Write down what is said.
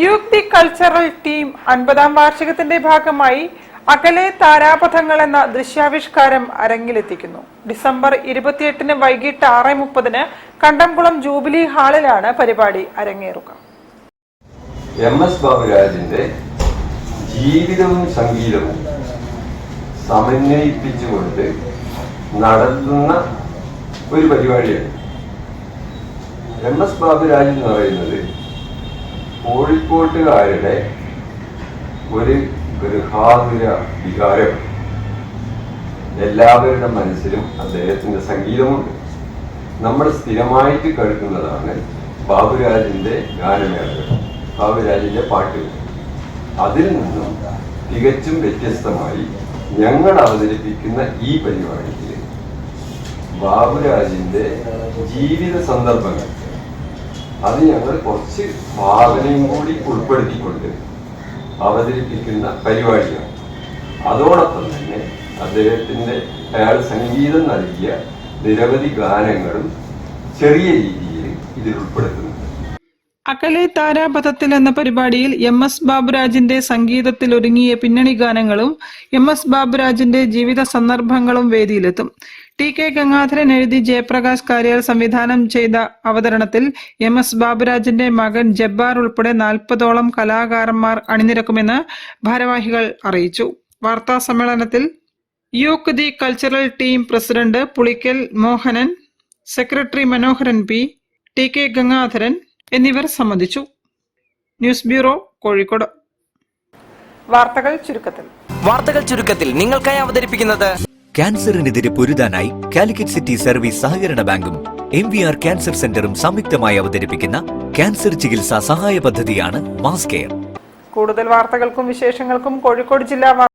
Youth the cultural team 50ാം വാർഷികത്തിന്റെ ഭാഗമായി അകലെ താരാപഥങ്ങൾ എന്ന ദൃശ്യാവിഷ്കാരം അരങ്ങിലെത്തിക്കുന്നു. ഡിസംബർ 28 വൈകിട്ട് 6:30 കണ്ടംകുളം ജൂബിലി ഹാളിലാണ് പരിപാടി അരങ്ങേറുക. MS ബാബുരാജിന്റെ ജീവിതവും സംഗീതവും സമന്വയിപ്പിച്ചുകൊണ്ട് നടത്തുന്ന ഒരു പരിപാടിയാണ്. MS ബാബുരാജ് എന്ന് പറയുന്നത് കോഴിക്കോട്ടുകാരുടെ ഒരു ഗൃഹാതുര വികാരം. എല്ലാവരുടെ മനസ്സിലും അദ്ദേഹത്തിന്റെ സംഗീതമുണ്ട്. നമ്മൾ സ്ഥിരമായിട്ട് കേൾക്കുന്നതാണ് ബാബുരാജിന്റെ ഗാനമേളകൾ, ബാബുരാജിന്റെ പാട്ടുകൾ. അതിൽ നിന്നും തികച്ചും വ്യത്യസ്തമായി ഞങ്ങൾ അവതരിപ്പിക്കുന്ന ഈ പരിപാടിയിൽ ബാബുരാജിന്റെ ജീവിത സന്ദർഭങ്ങൾ അത് ഞങ്ങൾ കുറച്ച് ഭാവനയും കൂടി ഉൾപ്പെടുത്തിക്കൊണ്ട് അവതരിപ്പിക്കുന്ന പരിപാടിയാണ്. അതോടൊപ്പം തന്നെ അയാൾ സംഗീതം നൽകിയ നിരവധി ഗാനങ്ങളും ചെറിയ രീതിയിൽ ഇതിൽ ഉൾപ്പെടുത്തുന്നു. അകലെ താരാപഥത്തിൽ എന്ന പരിപാടിയിൽ MS ബാബുരാജിന്റെ സംഗീതത്തിൽ ഒരുങ്ങിയ പിന്നണി ഗാനങ്ങളും MS ബാബുരാജിന്റെ ജീവിത സന്ദർഭങ്ങളും വേദിയിലെത്തും. TK ഗംഗാധരൻ എഴുതി ജയപ്രകാശ് കാര്യാൽ സംവിധാനം ചെയ്ത അവതരണത്തിൽ MS ബാബുരാജിന്റെ മകൻ ജബ്ബാർ ഉൾപ്പെടെ 40ഓളം കലാകാരന്മാർ അണിനിരക്കുമെന്ന് ഭാരവാഹികൾ അറിയിച്ചു. വാർത്താ സമ്മേളനത്തിൽ youth the cultural team president Pulikkal Mohanan, secretary Manoharan P, TK Gangadharan എന്നിവർ സംബന്ധിച്ചു. News bureau, Kozhikode. വാർത്തകൾ ചുരുക്കത്തിൽ നിങ്ങൾക്കായി അവതരിപ്പിക്കുന്നത് ക്യാൻസറിനെതിരെ പൊരുതാനായി കാലിക്കറ്റ് സിറ്റി സർവീസ് സഹകരണ ബാങ്കും MVR ക്യാൻസർ സെന്ററും സംയുക്തമായി അവതരിപ്പിക്കുന്ന ക്യാൻസർ ചികിത്സാ സഹായ പദ്ധതിയാണ് മാസ് കെയർ. കൂടുതൽ വാർത്തകൾക്കും വിശേഷങ്ങൾക്കും കോഴിക്കോട് ജില്ലാ